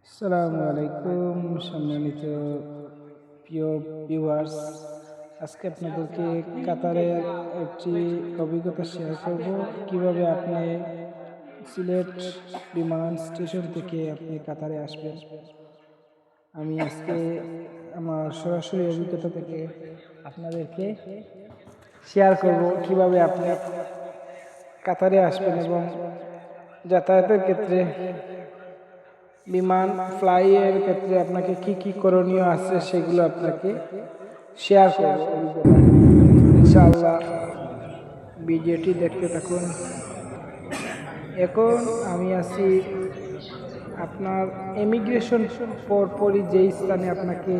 আসসালামু আলাইকুম সম্মানিত প্রিয় ভিউয়ার্স। আজকে আপনাদেরকে কাতারের একটি অভিজ্ঞতা শেয়ার করব, কিভাবে আপনি সিলেট বিমান স্টেশন থেকে আপনি কাতারে আসবেন। আমি আজকে আমার সরাসরি অভিজ্ঞতা থেকে আপনাদেরকে শেয়ার করব কিভাবে আপনি কাতারে আসবেন এবং যাতায়াতের ক্ষেত্রে বিমান ফ্লাইয়ের ক্ষেত্রে আপনাকে কি কি করণীয় আছে সেগুলো আপনাকে শেয়ার করব ইনশাআল্লাহ। ভিডিওটি দেখতে থাকুন। এখন আমি আছি আপনার ইমিগ্রেশন পরপরই যেই স্থানে আপনাকে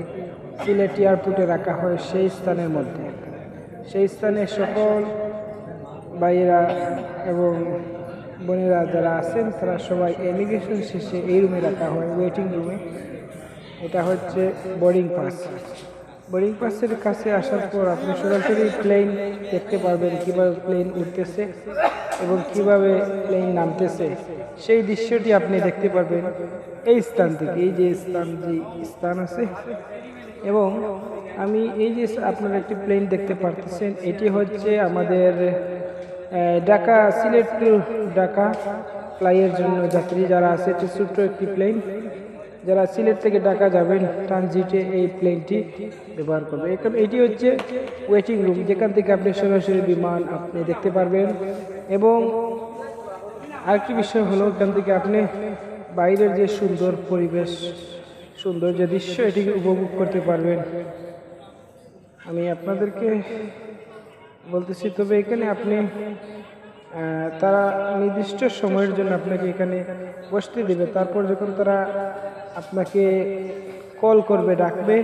সিলেট এয়ারপোর্টে রাখা হয় সেই স্থানের মধ্যে। সেই স্থানে সকল ভাইয়েরা এবং বোনেরা যারা আছেন তারা সবাই ইমিগ্রেশন শেষে এই রুমে রাখা হয়, ওয়েটিং রুমে। এটা হচ্ছে বোর্ডিং পাস। বোর্ডিং পাসের কাছে আসার পর আপনি সরাসরি প্লেন দেখতে পারবেন, কিভাবে প্লেন উঠতেছে এবং কিভাবে প্লেন নামতেছে। সেই দৃশ্যটি আপনি দেখতে পারবেন এই স্থান থেকে। এই যে স্থান আছে, এবং আমি এই যে আপনার একটি প্লেন দেখতে পারতেছেন, এটি হচ্ছে আমাদের ঢাকা সিলেট টু ঢাকা ফ্লাইয়ের জন্য যাত্রী যারা আছে, এটি ছোট্ট একটি প্লেন। যারা সিলেট থেকে ঢাকা যাবেন ট্রানজিটে এই প্লেনটি ব্যবহার করবে। এখন এটি হচ্ছে ওয়েটিং রুম, যেখান থেকে আপনি সরাসরি বিমান আপনি দেখতে পারবেন। এবং আরেকটি বিষয় হলো, এখান থেকে আপনি বাইরের যে সুন্দর পরিবেশ, সুন্দর যে দৃশ্য, এটিকে উপভোগ করতে পারবেন। আমি আপনাদেরকে বলতেছি, তবে এখানে আপনি তারা নির্দিষ্ট সময়ের জন্য আপনাকে এখানে বসতে দেবে। তারপর যখন তারা আপনাকে কল করবে, ডাকবে,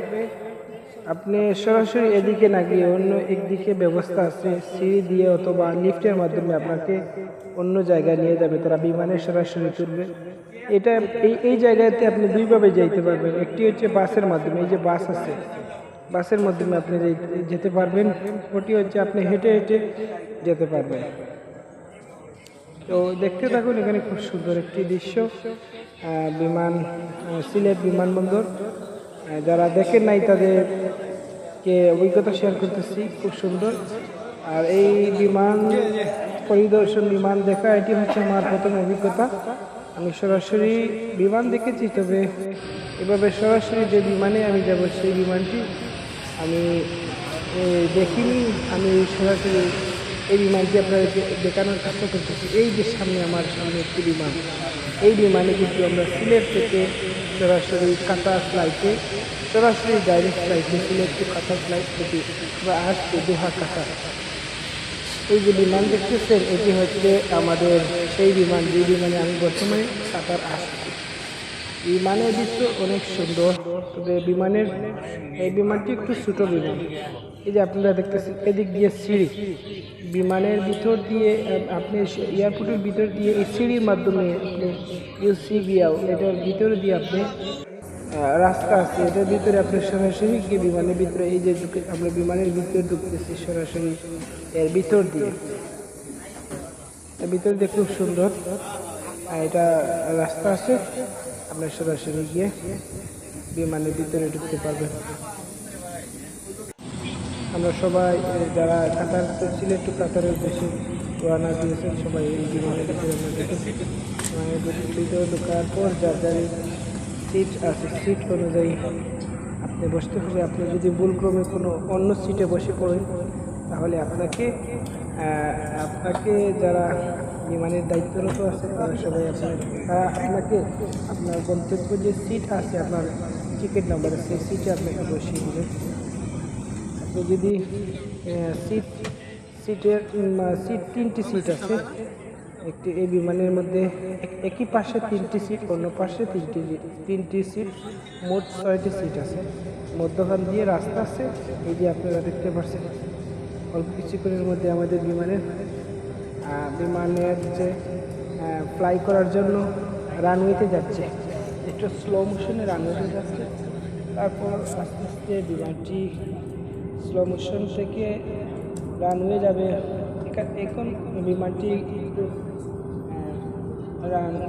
আপনি সরাসরি এদিকে না গিয়ে অন্য একদিকে ব্যবস্থা আছে, সিঁড়ি দিয়ে অথবা লিফটের মাধ্যমে আপনাকে অন্য জায়গায় নিয়ে যাবে। তারা বিমানে সরাসরি তুলবে। এটা এই জায়গাতে আপনি দুইভাবে যাইতে পারবেন। একটি হচ্ছে বাসের মাধ্যমে, এই যে বাস আছে, বাসের মাধ্যমে আপনি যেতে পারবেন। ওটি হচ্ছে আপনি হেঁটে হেঁটে যেতে পারবেন। তো দেখতে থাকুন, এখানে খুব সুন্দর একটি দৃশ্য, সিলেট বিমানবন্দর। যারা দেখেন নাই তাদেরকে অভিজ্ঞতা শেয়ার করতেছি, খুব সুন্দর। আর এই বিমান পরিদর্শন, বিমান দেখা, এটি হচ্ছে আমার প্রথম অভিজ্ঞতা। আমি সরাসরি বিমান দেখেছি, তবে এভাবে সরাসরি যে বিমানে আমি যাব সেই বিমানটি আমি দেখিনি। আমি সরাসরি এই বিমানটি আপনাদেরকে দেখানোর চেষ্টা করতেছি। এই যে আমার সামনে একটি বিমান, এই বিমানে কিন্তু আমরা সিলেট থেকে সরাসরি কাতার ফ্লাইটে, সরাসরি ডাইরেক্ট ফ্লাইটে সিলেট টু কাতার ফ্লাইট থেকে আমরা আসছি দোহা কাতার। এই যে বিমান দেখতেছেন, এটি হচ্ছে আমাদের সেই বিমান, যে বিমানে আমি বর্তমানে কাতার আসছি। বিমানের দৃশ্য অনেক সুন্দর, তবে এই বিমানটি একটু ছোট বিমান। এই যে আপনারা দেখতেছেন, এদিক দিয়ে সিঁড়ি, বিমানের ভিতর দিয়ে আপনি এয়ারপোর্টের ভিতর দিয়ে এই সিঁড়ির মাধ্যমে আপনি ইউসিবিআও এটার ভিতর দিয়ে আপনি রাস্তা আছে, এটার ভিতরে আপনি সরাসরি গিয়ে বিমানের ভিতরে, এই যে আমরা বিমানের ভিতরে ঢুকতেছি সরাসরি এর ভিতর দিয়ে, খুব সুন্দর এটা রাস্তা আছে। আপনার সরাসরি গিয়ে বিমানের ভিতরে ঢুকতে পারবেন। আমরা সবাই যারা কাতার সিলেট টু কাতারের উদ্দেশ্যে রওনা দিয়েছেন, সবাই এই বিমানের ভিতরে আমরা দেখেছি। ভিতরে ঢোকার পর যার যার সিট আছে, সিট অনুযায়ী আপনি বসতে হবে। আপনি যদি ভুলক্রমে কোনো অন্য সিটে বসে পড়েন, তাহলে আপনাকে যারা বিমানের দায়িত্বরত আছে তারা সবাই আপনাকে আপনার গন্তব্য যে সিট আছে, আপনার টিকিট নাম্বারে, সেই সিটে আপনাকে বসিয়ে দেবে। আপনি যদি সিট তিনটি সিট আছে এই বিমানের মধ্যে, একই পাশে 3টি সিট, অন্য পাশে 3টি সিট, মোট 6টি সিট আছে। মধ্যখান দিয়ে রাস্তা আছে, এই যে আপনারা দেখতে পাচ্ছেন। অল্প কিছুক্ষণের মধ্যে আমাদের বিমানের যে ফ্লাই করার জন্য রানওয়েতে যাচ্ছে, একটু স্লো মোশনে রানওয়েতে যাচ্ছে। তারপর আস্তে আস্তে বিমানটি স্লো মোশন থেকে রানওয়ে যাবে। এখন বিমানটি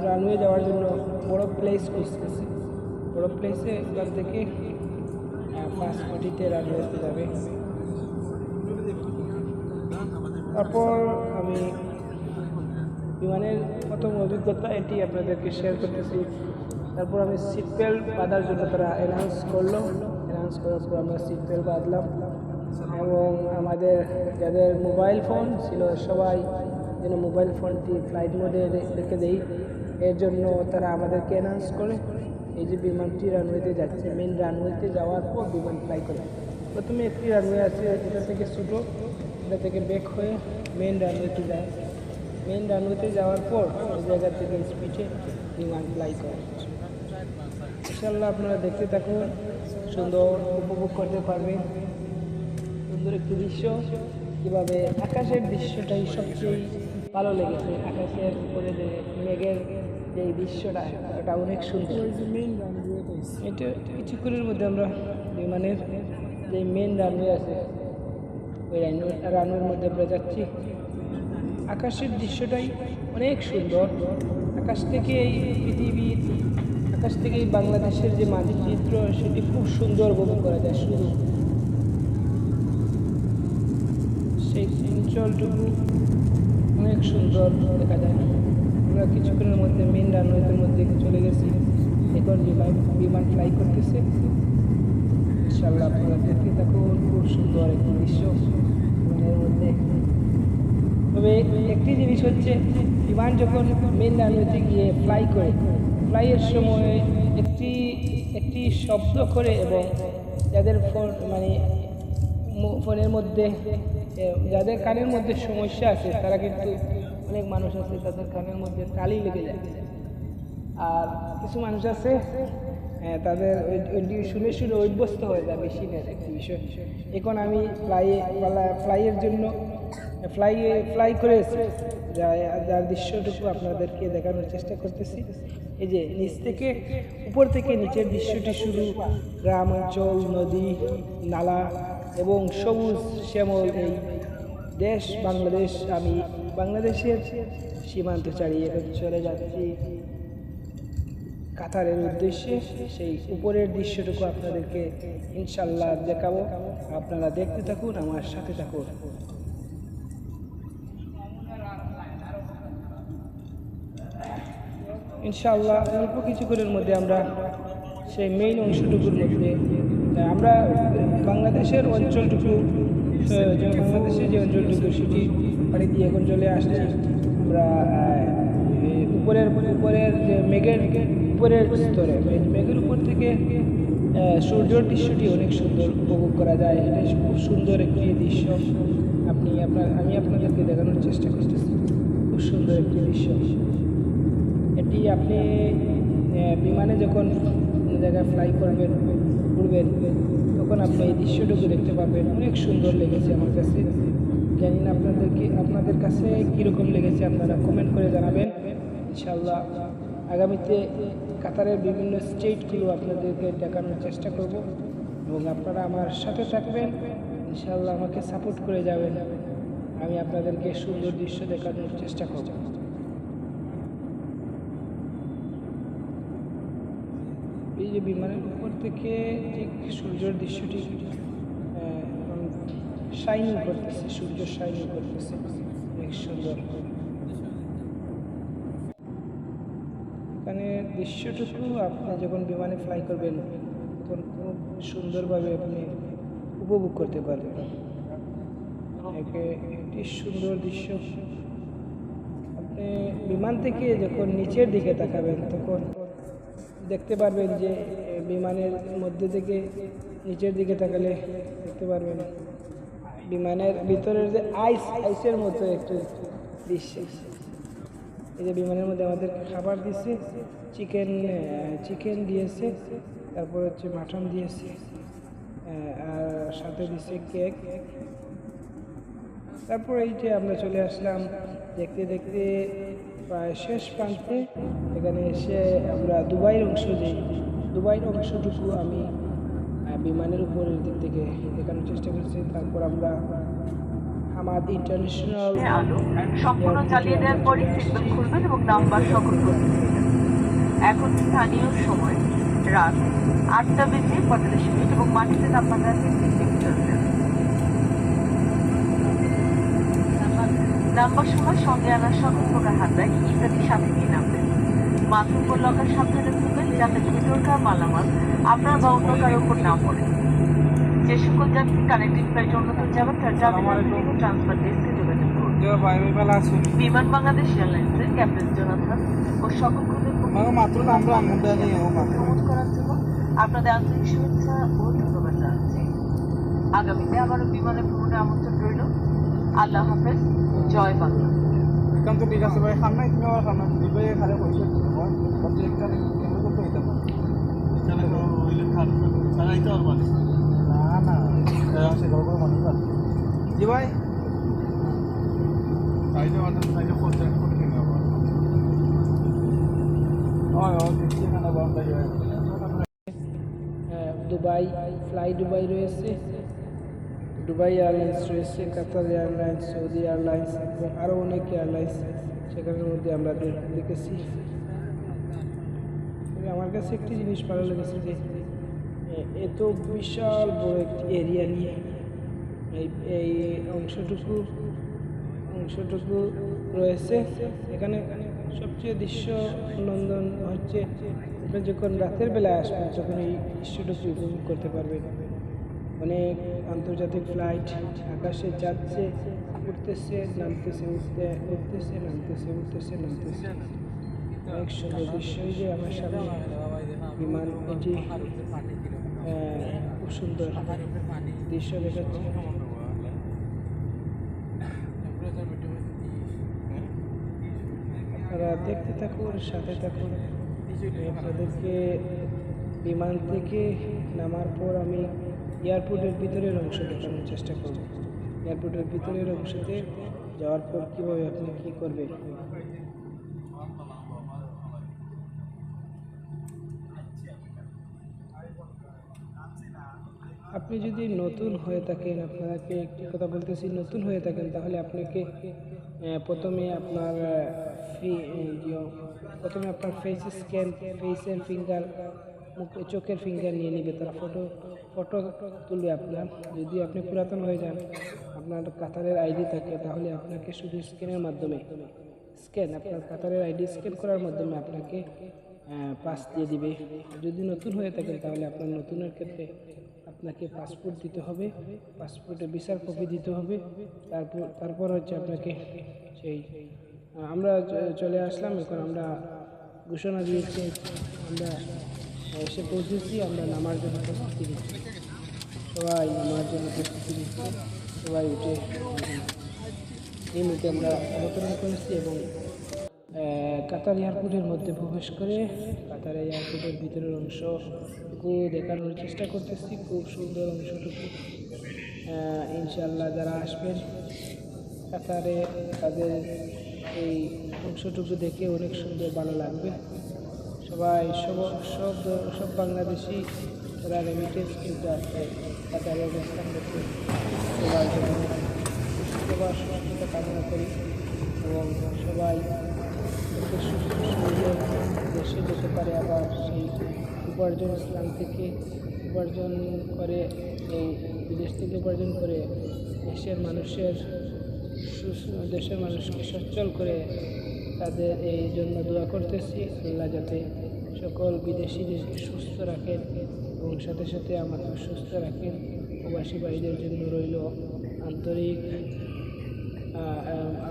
রানওয়ে যাওয়ার জন্য বড় প্লেস খুঁজতেছে। বড় প্লেসে এখান থেকে 5 মিনিটে রানওয়েতে যাবে। তারপর আমি বিমানের প্রথম অভিজ্ঞতা এটি আপনাদেরকে শেয়ার করতেছি। তারপর আমি সিট বেল্ট বাঁধার জন্য তারা অ্যানাউন্স করলো। অ্যানাউন্স করার পর আমরা সিট বেল্ট বাঁধলাম এবং আমাদের যাদের মোবাইল ফোন ছিল সবাই যেন মোবাইল ফোনটি ফ্লাইট মোডে রেখে দেই, এর জন্য তারা আমাদেরকে অ্যানাউন্স করে এই যে বিমানটি রানওয়েতে যাচ্ছে। মেন রানওয়েতে যাওয়ার পর বিমান ফ্লাই করে। প্রথমে একটি রানওয়ে আছে, এটা থেকে ছোটো, এটা থেকে ব্যাক হয়ে মেন রানওয়েতে যায়। মেন রানওয়েতে যাওয়ার পর ওই জায়গা থেকে স্পিডে বিমান ফ্লাই করে। ইনশাআল্লাহ আপনারা দেখতে থাকুন, সুন্দর উপভোগ করতে পারবেন সুন্দর একটি দৃশ্য। কীভাবে আকাশের দৃশ্যটাই সবচেয়ে ভালো লেগেছে। আকাশের উপরে যে মেঘের যে দৃশ্যটা, এটা অনেক সুন্দর। এটা কিছুক্ষণের মধ্যে আমরা বিমানের যে মেন রানওয়ে আছে ওই রানওয়ের মধ্যে আমরা যাচ্ছি। আকাশের দৃশ্যটাই অনেক সুন্দর। আকাশ থেকে এই পৃথিবীর, আকাশ থেকে এই বাংলাদেশের যে মানচিত্র সেটি খুব সুন্দর উপভোগ করা যায়। শুধু সেই অঞ্চলটুকু অনেক সুন্দর দেখা যায়। আমরা কিছুক্ষণের মধ্যে মেন রানওয়ের মধ্যে চলে গেছি। এখন বিমান ফ্লাই করতেছে। ইনশাআল্লাহ আপনারা দেখতে থাকুন, খুব সুন্দর একটি দৃশ্য বিমানের মধ্যে। তবে একটি জিনিস হচ্ছে, বিমান যখন মেন রানওয়েতে গিয়ে ফ্লাই করে, ফ্লাইয়ের সময় একটি শব্দ করে এবং যাদের ফোন ফোনের মধ্যে যাদের কানের মধ্যে সমস্যা আছে তারা কিন্তু, অনেক মানুষ আছে তাদের কানের মধ্যে তালি লেগে যায়। আর কিছু মানুষ আছে তাদের ওইটি শুনে শুনে অভ্যস্ত হয়ে যায় মেশিনের একটি বিষয়। এখন আমি ফ্লাইয়ের জন্য ফ্লাই করেছি, যার দৃশ্যটুকু আপনাদেরকে দেখানোর চেষ্টা করতেছি। এই যে নিচ থেকে উপর থেকে নিচের দৃশ্যটি শুধু গ্রাম অঞ্চল, নদী, নালা এবং সবুজ শ্যামল এই দেশ বাংলাদেশ। আমি বাংলাদেশের সীমান্ত ছাড়িয়ে চলে যাচ্ছি কাতারের উদ্দেশ্যে। সেই উপরের দৃশ্যটুকু আপনাদেরকে ইনশাআল্লাহ দেখাবো। আপনারা দেখতে থাকুন, আমার সাথে থাকুন। ইনশাআল্লাহ অল্প কিছুক্ষণের মধ্যে আমরা সেই মেইন অংশটুকুর মধ্যে আমরা বাংলাদেশের অঞ্চলটুকু, বাংলাদেশের যে অঞ্চলটুকু সেটি পাড়ি দিয়ে এখন চলে আসছি আমরা উপরের যে মেঘের উপরের স্তরে। মেঘের উপর থেকে সূর্যের দৃশ্যটি অনেক সুন্দর উপভোগ করা যায়। এটা খুব সুন্দর একটি দৃশ্য। আমি আপনাদেরকে দেখানোর চেষ্টা করতেছি। খুব সুন্দর একটি দৃশ্য এটি। আপনি বিমানে যখন কোনো জায়গায় ফ্লাই করবেন, উড়বেন, তখন আপনি এই দৃশ্যটুকু দেখতে পাবেন। অনেক সুন্দর লেগেছে আমার কাছে। জানি না আপনাদের কাছে কীরকম লেগেছে, আপনারা কমেন্ট করে জানাবেন। ইনশাআল্লাহ আগামীতে কাতারের বিভিন্ন স্টেটগুলো আপনাদেরকে দেখানোর চেষ্টা করব এবং আপনারা আমার সাথে থাকবেন। ইনশাআল্লাহ আমাকে সাপোর্ট করে যাবেন, আমি আপনাদেরকে সুন্দর দৃশ্য দেখানোর চেষ্টা করব। এই যে বিমানের উপর থেকে ঠিক সূর্যের দৃশ্যটি শাইনিং করতেছে, সূর্য শাইনিং করতেছে, অনেক সুন্দর। এখানে দৃশ্যটুকু আপনি যখন বিমানে ফ্লাই করবেন তখন খুব সুন্দরভাবে আপনি উপভোগ করতে পারবেন। একটি সুন্দর দৃশ্য। আপনি বিমান থেকে যখন নিচের দিকে তাকাবেন তখন দেখতে পারবেন যে বিমানের মধ্যে থেকে নিচের দিকে তাকালে দেখতে পারবেন বিমানের ভিতরের যে আইসের মতো একটু দৃশ্য। এই যে বিমানের মধ্যে আমাদের খাবার দিয়েছে, চিকেন দিয়েছে, তারপর হচ্ছে মাটন দিয়েছে, আর সাথে দিয়েছে কেক। তারপর এই যে আমরা চলে আসলাম দেখতে দেখতে প্রায় শেষ প্রান্তে। এখানে এসে আমরা দুবাইয়ের অংশটুকু আমি বিমানের উপরের দিক থেকে দেখানোর চেষ্টা করছি। তারপর আমরা হামাদ ইন্টারন্যাশনাল সম্পূর্ণ চালিয়ে দেওয়ার পরে সিটবেল্ট খুলবেন এবং নাম্বার সকল প্রস্তুত। এখন স্থানীয় সময় রাত 8:45 এবং মাটিতে তাপমাত্রা আছে 3 ডিগ্রি সেলসিয়াস। নামবার সময় সঙ্গে আনার সকল প্রকার হাত ব্যাগ ইত্যাদি সাথে নিয়ে নামবেন। মাথার উপর লকার সাবধানে খুলবেন যাতে ভিতরকার মালামাল আপনার বা অন্য কারোর উপর না পড়ে। যে সকল যাত্রী কানেক্টিং ফ্লাইট অন্যতর যাবেন তার টার্মিনাল ট্রান্সফার ডেস্কে যোগাযোগ করুন। বিমান বাংলাদেশ এয়ারলাইন্সের ক্যাপ্টেন জোনাথন ও সকল ক্রুদের ভ্রমণ করার জন্য আপনাদের আন্তরিক শুভেচ্ছা ও ধন্যবাদ জানাচ্ছি। আগামীতে আবারও বিমানে ভ্রমণের আমন্ত্রণ রইল। আল্লাহ হাফেজ। জয় বাংলা। তো ঠিক আছে ভাই, খান নাই তুমি আমার খান নাই দুই ভাই খালে পয়সা দিতে পার বাকি একটা কেমন করতে হইতে পারে এখানে হইলে খান চালাইতে আর মানে না সে গল্প মানুষ আছে জি ভাই আইতে মাত্র সাইডে পৌঁছে করতে দিন আবার দেখছি এখানে বন্ধ হয়ে যায়। দুবাই, ফ্লাই দুবাই রয়েছে, দুবাই এয়ারলাইন্স রয়েছে, কাতার এয়ারলাইন্স, সৌদি এয়ারলাইন্স এবং আরও অনেক এয়ারলাইন্স সেখানের মধ্যে আমরা দেখেছি। তবে আমার কাছে একটি জিনিস ভালো লেগেছে যে এত বিশাল বড় একটি এরিয়া নিয়ে এই অংশটুকু রয়েছে। এখানে সবচেয়ে দৃশ্য নন্দন হচ্ছে আপনি যখন রাতের বেলায় আসবেন তখন এই দৃশ্যটুকু উপভোগ করতে পারবেন। অনেক আন্তর্জাতিক ফ্লাইট আকাশে যাচ্ছে, উঠতেছে, নামতেছে, উঠতেছে, নামতেছে। অনেক সুন্দর দৃশ্য। যে আমার সামনে বিমান, এটি খুব সুন্দর দৃশ্য দেখাচ্ছে। আপনারা দেখতে থাকুন, সাথে থাকুন। আপনাদেরকে বিমান থেকে নামার পর আমি এয়ারপোর্টের ভিতরের অংশ দেখানোর চেষ্টা করব। এয়ারপোর্টের ভিতরের অংশতে যাওয়ার পর কীভাবে আপনি কী করবেন। আপনি যদি নতুন হয়ে থাকেন, আপনাকে একটি কথা বলতেছি, নতুন হয়ে থাকেন তাহলে আপনাকে প্রথমে আপনার ফেস স্ক্যান, ফেসের ফিঙ্গার, চোখের ফিঙ্গার নিয়ে নেবে তারা, ফটো তুলবে আপনার। যদি আপনি পুরাতন হয়ে যান, আপনার কাতারের আইডি থাকে, তাহলে আপনাকে শুধু স্ক্যানের মাধ্যমে আপনার কাতারের আইডি স্ক্যান করার মাধ্যমে আপনাকে পাস দিয়ে দিবে। যদি নতুন হয়ে থাকেন তাহলে আপনার নতুনের ক্ষেত্রে আপনাকে পাসপোর্ট দিতে হবে, পাসপোর্টে ভিসার কপি দিতে হবে। তারপর হচ্ছে আপনাকে সেই আমরা চলে আসলাম। এখন আমরা ঘোষণা দিয়েছি, আমরা এসে পৌঁছেছি। আমরা নামার জন্য প্রস্তুতি নিচ্ছি, সবাই নামার জন্য প্রস্তুতি নিচ্ছি। সবাই উঠে এই মুহূর্তে আমরা অবতরণ করেছি এবং কাতার এয়ারপোর্টের মধ্যে প্রবেশ করে কাতার এয়ারপোর্টের ভিতরের অংশটুকু দেখানোর চেষ্টা করতেছি। খুব সুন্দর অংশটুকু। ইনশাআল্লাহ যারা আসবেন কাতারে, তাদের এই অংশটুকু দেখে অনেক সুন্দর ভালো লাগবে। সবাই সব বাংলাদেশি যারা রেমিটেন্স কিন্তু আছে কাতারে অবস্থান করতে, সবাই সবার সুস্থতা কামনা করি এবং সবাই সুস্থ শরীরে দেশে যেতে পারে, আবার সেই উপার্জন স্থান থেকে উপার্জন করে, এই বিদেশ থেকে উপার্জন করে দেশের মানুষকে সচ্ছল করে। তাদের এই জন্য দোয়া করতেছি, আল্লাহ যাতে সকল বিদেশিদেরকে সুস্থ রাখেন এবং সাথে সাথে আমাদের সুস্থ রাখেন। প্রবাসী ভাইদের জন্য রইল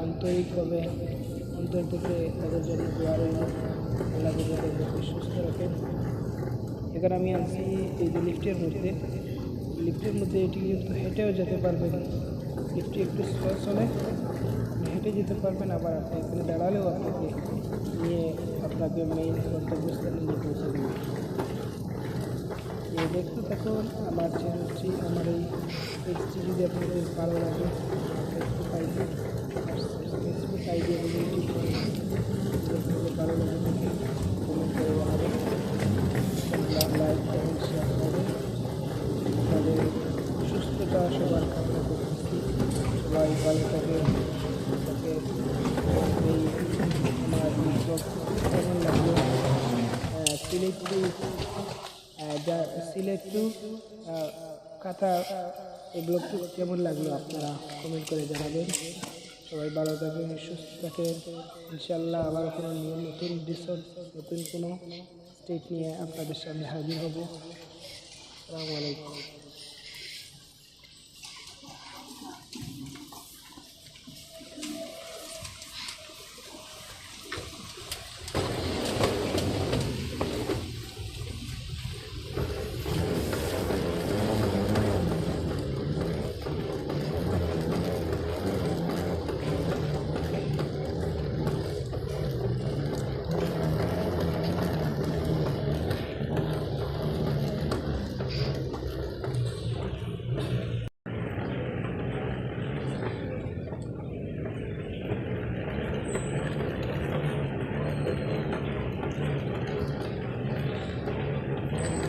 আন্তরিকভাবে অন্তর থেকে তাদের জন্য দোয়া রইল, আল্লাহ তাদেরকে সুস্থ রাখেন। এখানে আমি আছি এই যে লিফটের মধ্যে এটি কিন্তু হেঁটেও যেতে পারবেন। লিফটটি একটু স্লো চলে, হেঁটে যেতে পারবেন। আবার আপনি এখানে দাঁড়ালেও আপনাকে মেইন গন্তব্যস্থানে নিয়ে পৌঁছে দেবে। দেখতে থাকুন আমার চ্যানেলটি, আমার এই পেজটি যদি আপনাদের ভালো লাগে, ফেসবুক আইডি এবং ইউটিউব চ্যানেল ভালো লাগে থাকে কমেন্ট করে জানাবেন, লাইক এবং শেয়ার করবেন। তাদের সুস্থতা সবার কামনা করতেছি, সবাই ভালো থাকে। এই আমার কেমন লাগলো সিলেটি যা সিলেট টু কাতার এগুলো কেমন লাগলো আপনারা কমেন্ট করে জানাবেন। সবাই ভালো থাকেন, সুস্থ থাকেন। ইনশাল্লাহ আবার কোনো নিয়ম নতুন ডিসন নতুন কোনো স্টেট নিয়ে আপনাদের সামনে হাজির হব। আসসালামু আলাইকুম।